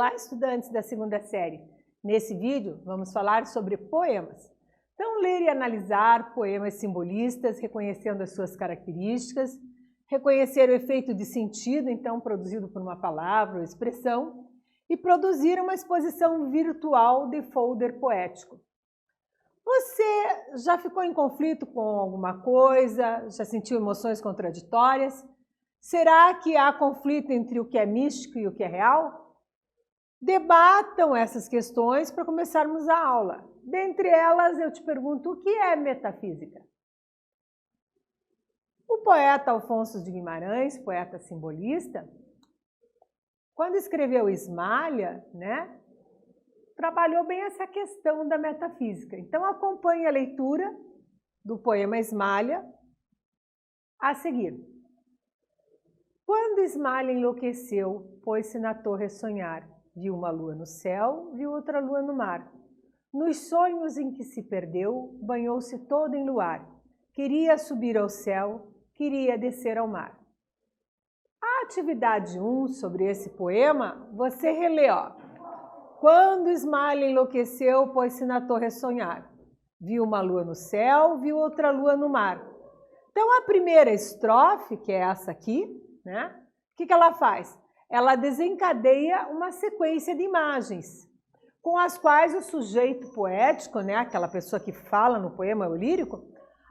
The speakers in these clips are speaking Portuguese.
Olá, estudantes da segunda série. Nesse vídeo, vamos falar sobre poemas. Então, ler e analisar poemas simbolistas, reconhecendo as suas características, reconhecer o efeito de sentido, então, produzido por uma palavra ou expressão, e produzir uma exposição virtual de folder poético. Você já ficou em conflito com alguma coisa? Já sentiu emoções contraditórias? Será que há conflito entre o que é místico e o que é real? Debatam essas questões para começarmos a aula. Dentre elas, eu te pergunto, o que é metafísica? O poeta Alfonso de Guimarães, poeta simbolista, quando escreveu Ismália, trabalhou bem essa questão da metafísica. Então, acompanhe a leitura do poema Ismália a seguir. Quando Ismália enlouqueceu, pôs-se na torre a sonhar. Viu uma lua no céu, viu outra lua no mar. Nos sonhos em que se perdeu, banhou-se toda em luar. Queria subir ao céu, queria descer ao mar. A atividade 1 sobre esse poema, você relê, ó. Quando Ismália enlouqueceu, pôs-se na torre a sonhar. Viu uma lua no céu, viu outra lua no mar. Então, a primeira estrofe, que é essa aqui, o que ela faz? Ela desencadeia uma sequência de imagens, com as quais o sujeito poético, aquela pessoa que fala no poema, o lírico,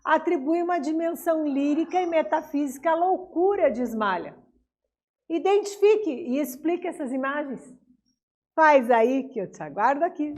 atribui uma dimensão lírica e metafísica à loucura de Ismália. Identifique e explique essas imagens. Faz aí que eu te aguardo aqui.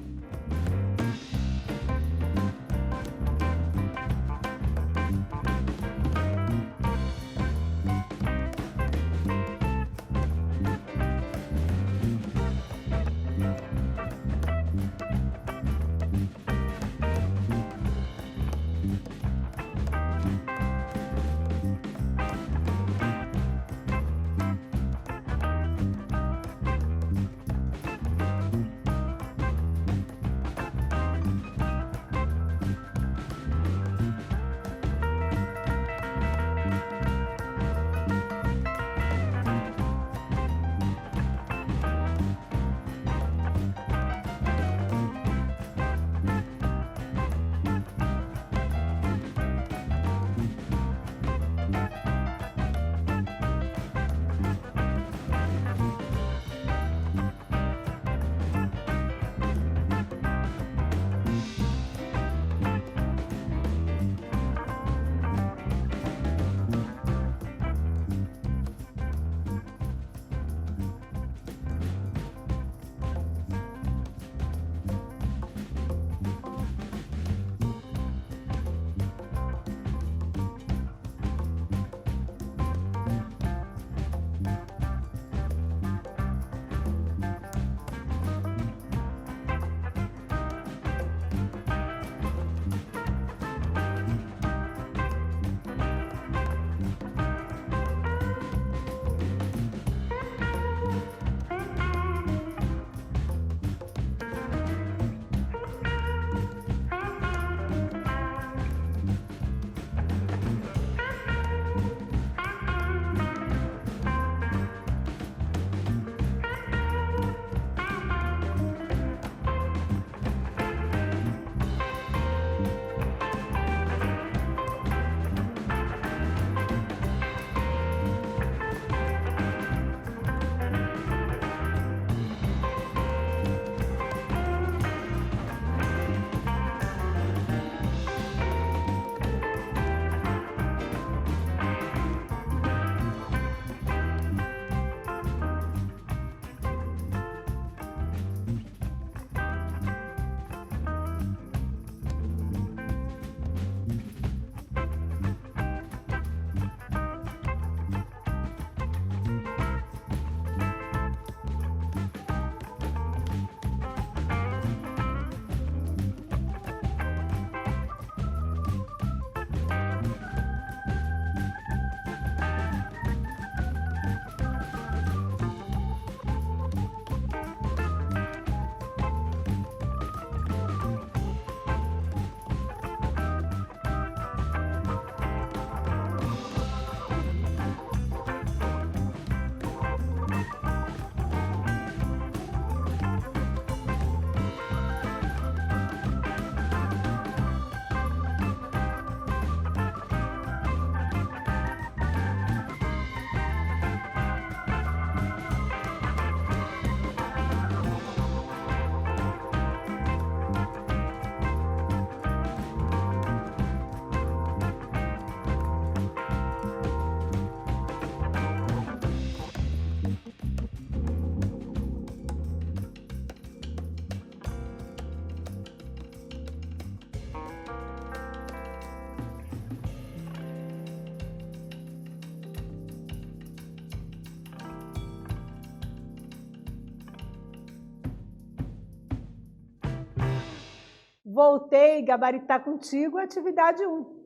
voltei gabaritar contigo a atividade 1.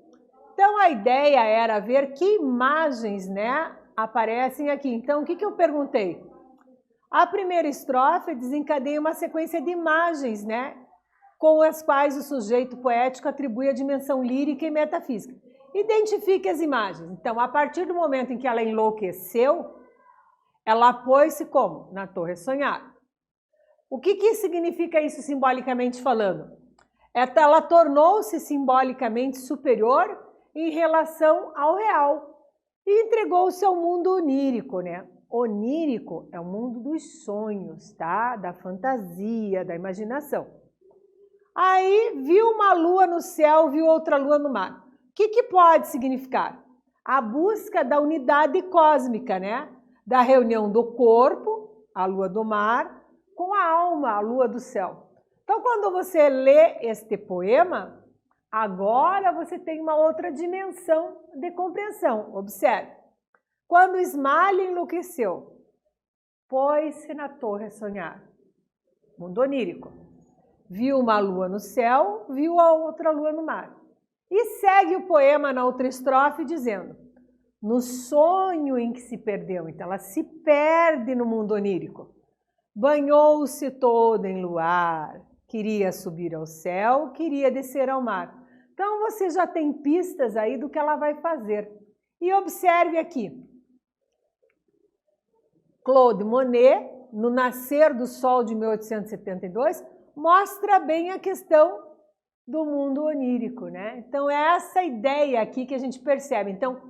Então, a ideia era ver que imagens, né, aparecem aqui. Então, o que eu perguntei? A primeira estrofe desencadeia uma sequência de imagens, né, com as quais o sujeito poético atribui a dimensão lírica e metafísica. Identifique as imagens. Então, a partir do momento em que ela enlouqueceu, ela pôs-se como? Na torre sonhar. O que significa isso simbolicamente falando? Ela tornou-se simbolicamente superior em relação ao real e entregou-se ao mundo onírico, né? Onírico é o mundo dos sonhos, tá? Da fantasia, da imaginação. Aí viu uma lua no céu, viu outra lua no mar. O que pode significar? A busca da unidade cósmica, né? Da reunião do corpo, a lua do mar, com a alma, a lua do céu. Então, quando você lê este poema, agora você tem uma outra dimensão de compreensão. Observe. Quando Ismalha enlouqueceu, pôs-se na torre a sonhar. Mundo onírico. Viu uma lua no céu, viu a outra lua no mar. E segue o poema na outra estrofe dizendo: no sonho em que se perdeu. Então, ela se perde no mundo onírico. Banhou-se toda em luar. Queria subir ao céu, queria descer ao mar. Então, você já tem pistas aí do que ela vai fazer. E observe aqui. Claude Monet, no Nascer do Sol de 1872, mostra bem a questão do mundo onírico, né? Então, é essa ideia aqui que a gente percebe. Então,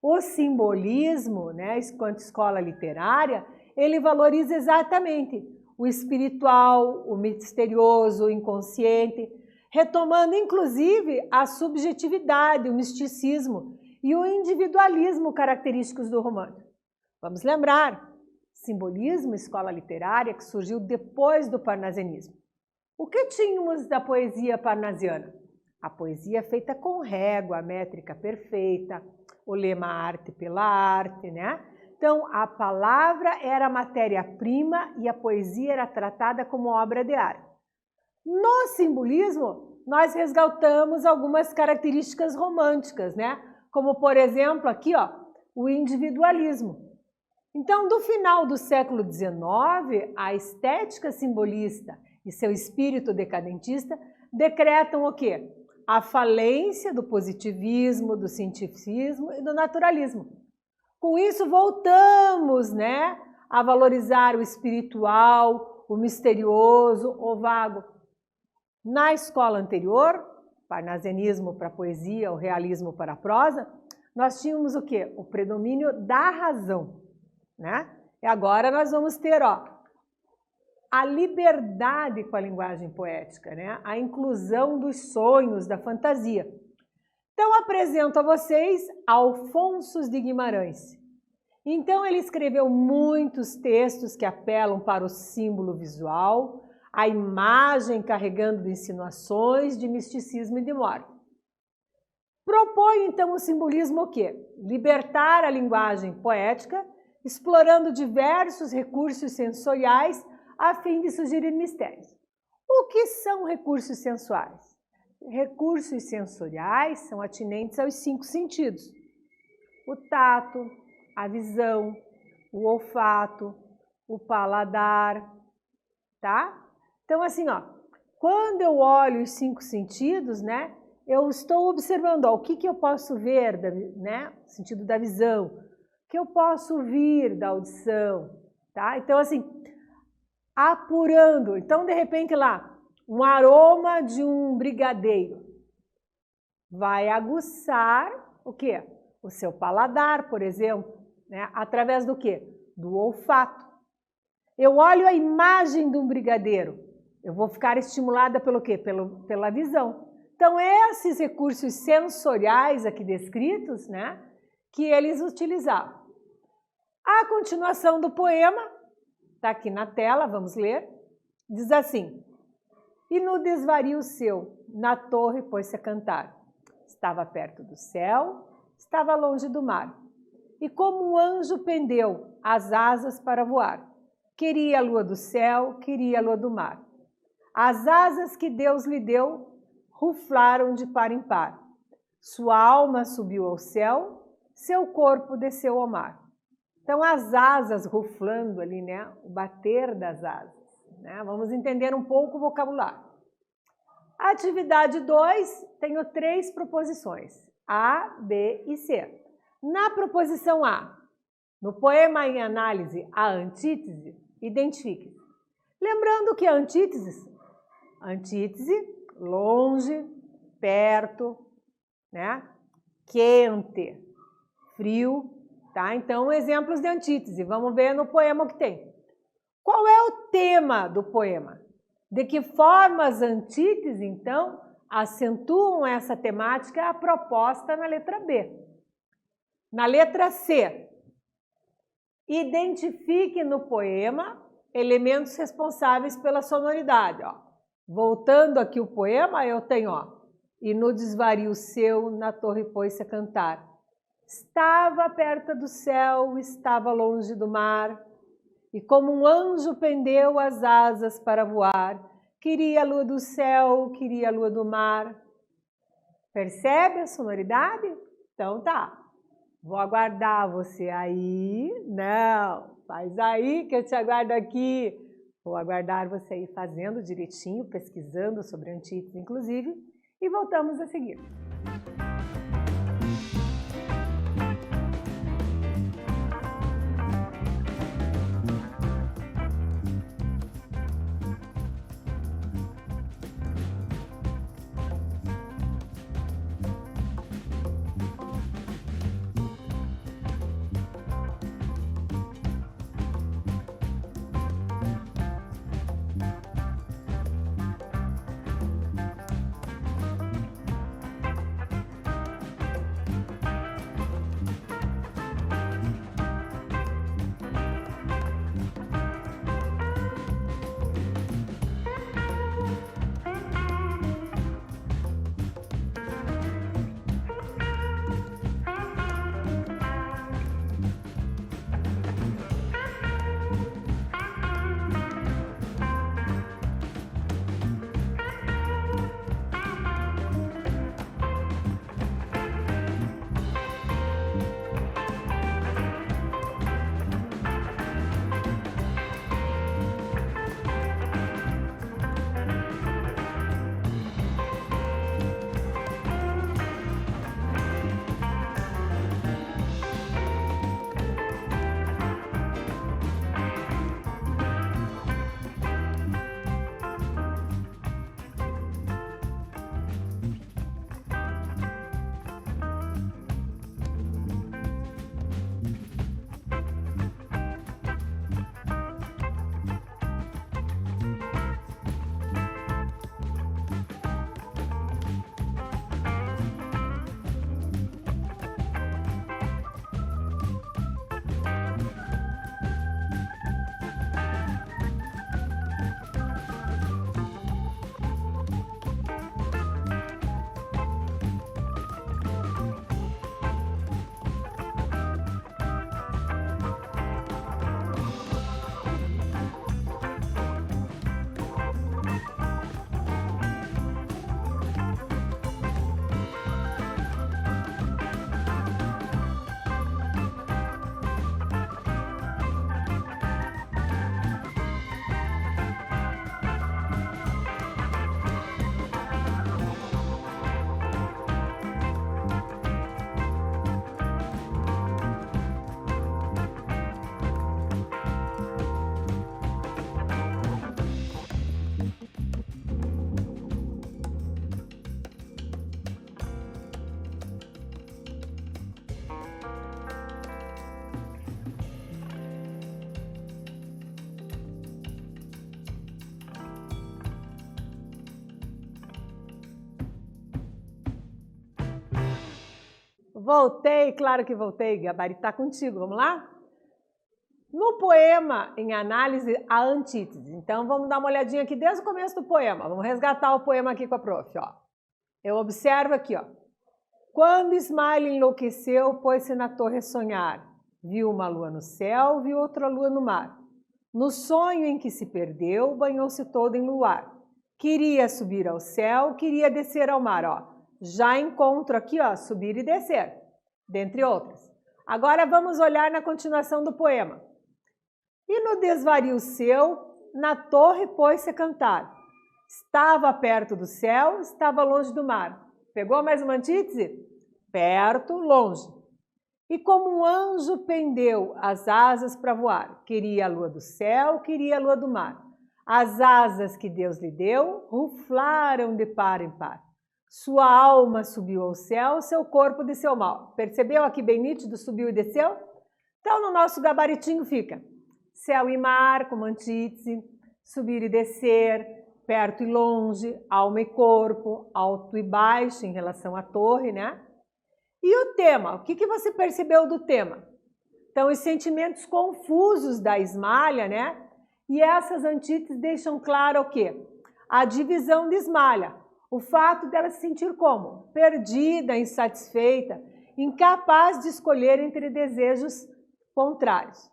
o simbolismo, né, enquanto escola literária, ele valoriza exatamente o espiritual, o misterioso, o inconsciente, retomando inclusive a subjetividade, o misticismo e o individualismo característicos do romance. Vamos lembrar, simbolismo, escola literária, que surgiu depois do parnasianismo. O que tínhamos da poesia parnasiana? A poesia feita com régua, a métrica perfeita, o lema arte pela arte, né? Então, a palavra era a matéria-prima e a poesia era tratada como obra de arte. No simbolismo, nós resgatamos algumas características românticas, né? Como, por exemplo, aqui, ó, o individualismo. Então, do final do século XIX, a estética simbolista e seu espírito decadentista decretam o quê? A falência do positivismo, do cientificismo e do naturalismo. Com isso, voltamos, né, a valorizar o espiritual, o misterioso, o vago. Na escola anterior, parnasianismo para a poesia, o realismo para a prosa, nós tínhamos o quê? O predomínio da razão, né? E agora nós vamos ter, ó, a liberdade com a linguagem poética, né? A inclusão dos sonhos, da fantasia. Então, apresento a vocês Alfonso de Guimarães. Então, ele escreveu muitos textos que apelam para o símbolo visual, a imagem carregando de insinuações, de misticismo e de morte. Propõe, então, o simbolismo o quê? Libertar a linguagem poética, explorando diversos recursos sensoriais a fim de sugerir mistérios. O que são recursos sensuais? Recursos sensoriais são atinentes aos 5 sentidos. O tato, a visão, o olfato, o paladar, tá? Então, assim, ó, quando eu olho os 5 sentidos, né, eu estou observando, ó, o que eu posso ver, né, no sentido da visão, o que eu posso ouvir da audição, tá? Então, assim, apurando. Então, de repente, lá, um aroma de um brigadeiro vai aguçar o quê? O seu paladar, por exemplo, né? Através do quê? Do olfato. Eu olho a imagem de um brigadeiro, eu vou ficar estimulada pelo quê? Pela visão. Então, esses recursos sensoriais aqui descritos, né, que eles utilizavam. A continuação do poema, está aqui na tela, vamos ler, diz assim: e no desvario seu, na torre pôs-se a cantar. Estava perto do céu, estava longe do mar. E como um anjo pendeu as asas para voar. Queria a lua do céu, queria a lua do mar. As asas que Deus lhe deu ruflaram de par em par. Sua alma subiu ao céu, seu corpo desceu ao mar. Então, as asas ruflando ali, né? O bater das asas. Né? Vamos entender um pouco o vocabulário. A atividade 2, tenho 3 proposições, A, B e C. Na proposição A, no poema em análise, a antítese, identifique. Lembrando que a antítese, longe, perto, né? Quente, frio, tá? Então, exemplos de antítese. Vamos ver no poema o que tem. Qual é o tema do poema? De que forma as antíteses, então, acentuam essa temática proposta na letra B? Na letra C, identifique no poema elementos responsáveis pela sonoridade. Ó. Voltando aqui o poema, eu tenho, ó, e no desvario seu, na torre pôs-se a cantar. Estava perto do céu, estava longe do mar, e como um anjo pendeu as asas para voar, queria a lua do céu, queria a lua do mar. Percebe a sonoridade? Então tá. Vou aguardar você aí. Não, faz aí que eu te aguardo aqui. Vou aguardar você aí fazendo direitinho, pesquisando sobre antítese, inclusive, e voltamos a seguir. Voltei, claro que voltei, Gabarito está contigo, vamos lá? No poema, em análise, a antítese. Então, vamos dar uma olhadinha aqui desde o começo do poema. Vamos resgatar o poema aqui com a prof. Ó. Eu observo aqui, ó. Quando Ismael enlouqueceu, pôs-se na torre a sonhar. Viu uma lua no céu, viu outra lua no mar. No sonho em que se perdeu, banhou-se todo em luar. Queria subir ao céu, queria descer ao mar, ó. Já encontro aqui, ó, subir e descer, dentre outras. Agora vamos olhar na continuação do poema. E no desvario seu, na torre pôs-se a cantar. Estava perto do céu, estava longe do mar. Pegou mais uma antítese? Perto, longe. E como um anjo pendeu as asas para voar. Queria a lua do céu, queria a lua do mar. As asas que Deus lhe deu ruflaram de par em par. Sua alma subiu ao céu, seu corpo desceu ao mar. Percebeu aqui bem nítido, subiu e desceu? Então no nosso gabaritinho fica céu e mar como antítese, subir e descer, perto e longe, alma e corpo, alto e baixo em relação à torre, né? E o tema? O que você percebeu do tema? Então, os sentimentos confusos da Ismalha, né? E essas antíteses deixam claro o quê? A divisão de Ismalha. O fato dela se sentir como? Perdida, insatisfeita, incapaz de escolher entre desejos contrários.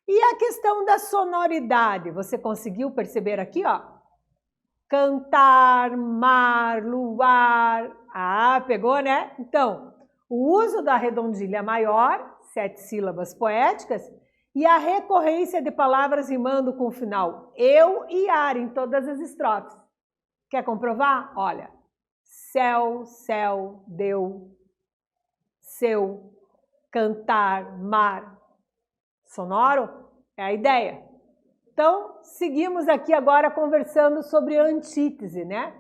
E a questão da sonoridade, você conseguiu perceber aqui, ó? Cantar, mar, luar. Ah, pegou, né? Então, o uso da redondilha maior, 7 sílabas poéticas, e a recorrência de palavras rimando com o final eu e ar em todas as estrofes. Quer comprovar? Olha, céu, céu, deu, seu, cantar, mar. Sonoro? É a ideia. Então, seguimos aqui agora conversando sobre a antítese, né?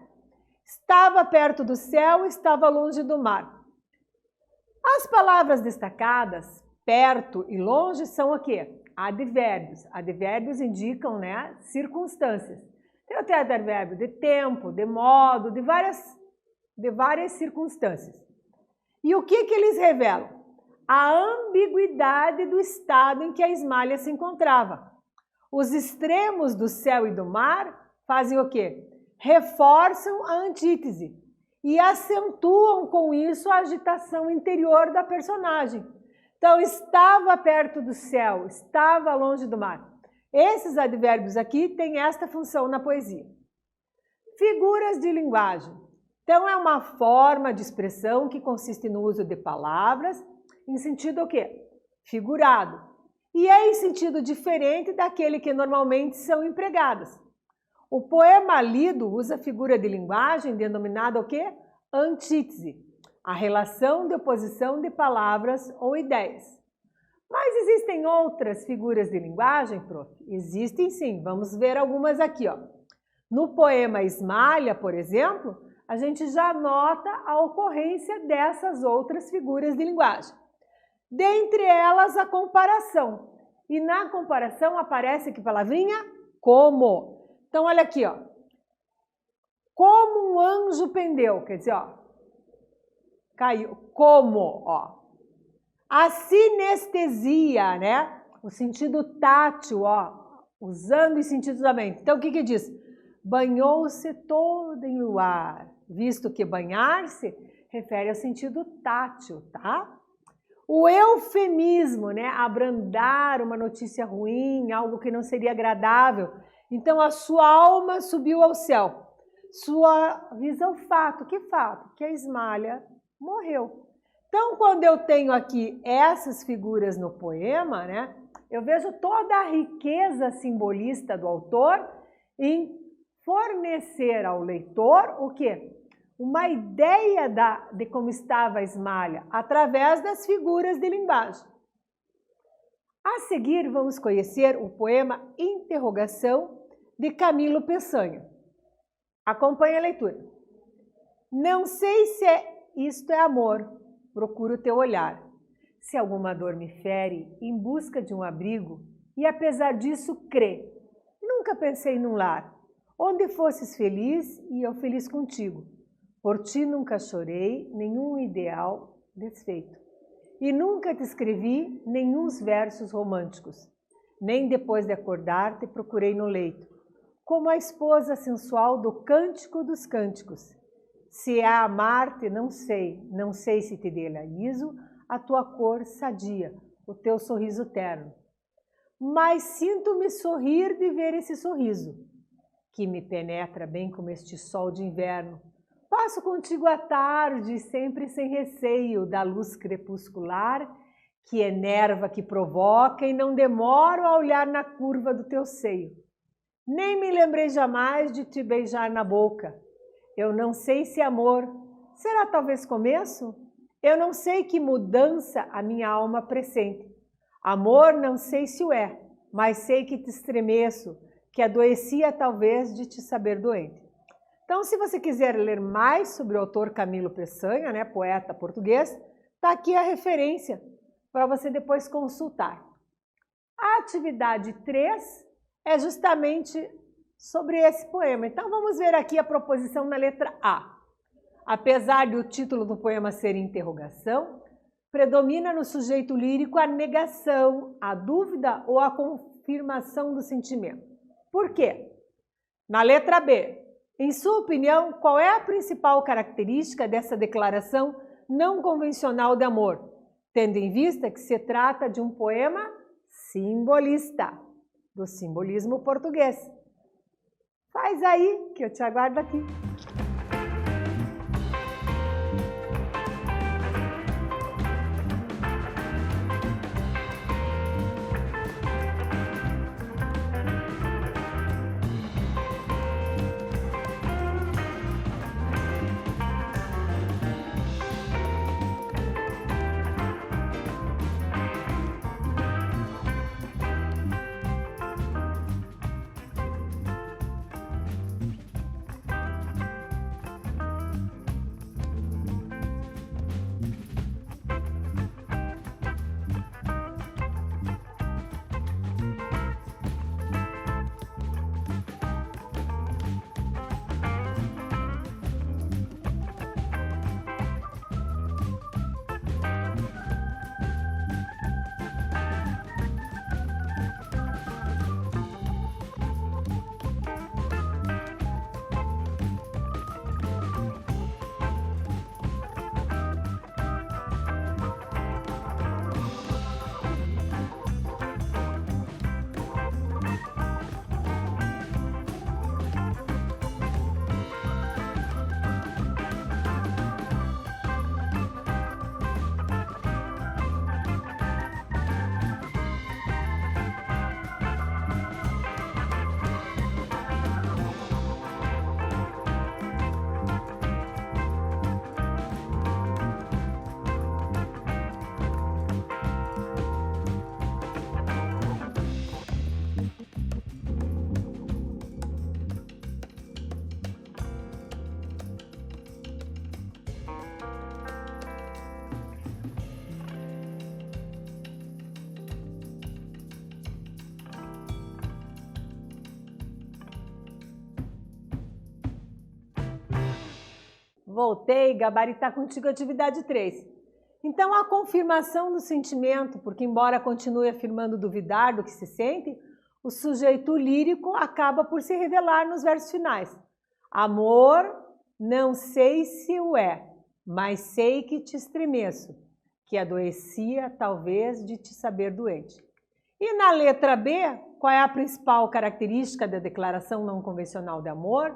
Estava perto do céu, estava longe do mar. As palavras destacadas, perto e longe, são o quê? Advérbios. Advérbios indicam, né, circunstâncias. Tem até advérbio de tempo, de modo, de várias circunstâncias. E o que eles revelam? A ambiguidade do estado em que a Ismalha se encontrava. Os extremos do céu e do mar fazem o quê? Reforçam a antítese e acentuam com isso a agitação interior da personagem. Então, estava perto do céu, estava longe do mar. Esses advérbios aqui têm esta função na poesia. Figuras de linguagem. Então, é uma forma de expressão que consiste no uso de palavras em sentido o quê? Figurado. E é em sentido diferente daquele que normalmente são empregadas. O poema lido usa figura de linguagem denominada o quê? Antítese, a relação de oposição de palavras ou ideias. Mas existem outras figuras de linguagem, prof? Existem sim, vamos ver algumas aqui, ó. No poema Ismalha, por exemplo, a gente já nota a ocorrência dessas outras figuras de linguagem. Dentre elas, a comparação. E na comparação aparece que palavrinha? Como. Então, olha aqui, ó. Como um anjo pendeu, quer dizer, ó, caiu. Como, ó. A sinestesia, né? O sentido tátil, ó, usando os sentidos da mente. Então, o que diz? Banhou-se todo em luar, visto que banhar-se refere ao sentido tátil, tá? O eufemismo, né? Abrandar uma notícia ruim, algo que não seria agradável. Então, a sua alma subiu ao céu. Sua visão, fato. Que fato? Que a Ismalha morreu. Então, quando eu tenho aqui essas figuras no poema, né? Eu vejo toda a riqueza simbolista do autor em fornecer ao leitor o quê? Uma ideia de como estava a Ismalha através das figuras de linguagem. A seguir, vamos conhecer o poema Interrogação, de Camilo Peçanha. Acompanhe a leitura. Não sei se isto é amor, procuro teu olhar. Se alguma dor me fere, em busca de um abrigo, e apesar disso crê. Nunca pensei num lar, onde fosses feliz e eu feliz contigo. Por ti nunca chorei, nenhum ideal desfeito. E nunca te escrevi nenhuns versos românticos. Nem depois de acordar te procurei no leito, como a esposa sensual do Cântico dos Cânticos. Se é amar-te, não sei se te idealizo a tua cor sadia, o teu sorriso terno. Mas sinto-me sorrir de ver esse sorriso, que me penetra bem como este sol de inverno. Passo contigo à tarde, sempre sem receio da luz crepuscular, que enerva, que provoca, e não demoro a olhar na curva do teu seio. Nem me lembrei jamais de te beijar na boca. Eu não sei se amor será talvez começo? Eu não sei que mudança a minha alma pressente. Amor não sei se o é, mas sei que te estremeço, que adoecia talvez de te saber doente. Então, se você quiser ler mais sobre o autor Camilo Peçanha, né, poeta português, está aqui a referência para você depois consultar. A atividade 3 é justamente sobre esse poema. Então, vamos ver aqui a proposição na letra A. Apesar do título do poema ser interrogação, predomina no sujeito lírico a negação, a dúvida ou a confirmação do sentimento. Por quê? Na letra B, em sua opinião, qual é a principal característica dessa declaração não convencional de amor, tendo em vista que se trata de um poema simbolista, do simbolismo português? Faz aí, que eu te aguardo aqui. Voltei, gabaritar contigo a atividade 3. Então, a confirmação do sentimento, porque embora continue afirmando duvidar do que se sente, o sujeito lírico acaba por se revelar nos versos finais. Amor, não sei se o é, mas sei que te estremeço, que adoecia talvez de te saber doente. E na letra B, qual é a principal característica da declaração não convencional de amor?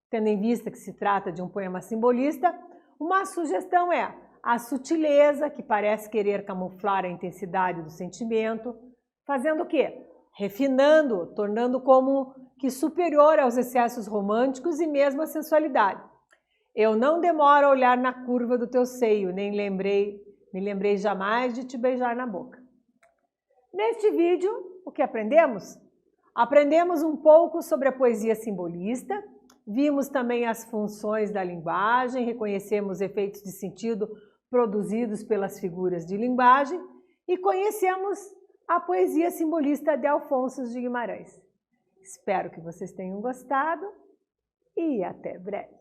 Tendo em vista que se trata de um poema simbolista, uma sugestão é a sutileza, que parece querer camuflar a intensidade do sentimento, fazendo o quê? Refinando, tornando como que superior aos excessos românticos e mesmo à sensualidade. Eu não demoro a olhar na curva do teu seio, nem me lembrei jamais de te beijar na boca. Neste vídeo, o que aprendemos? Aprendemos um pouco sobre a poesia simbolista, vimos também as funções da linguagem, reconhecemos efeitos de sentido produzidos pelas figuras de linguagem e conhecemos a poesia simbolista de Alfonso de Guimarães. Espero que vocês tenham gostado e até breve.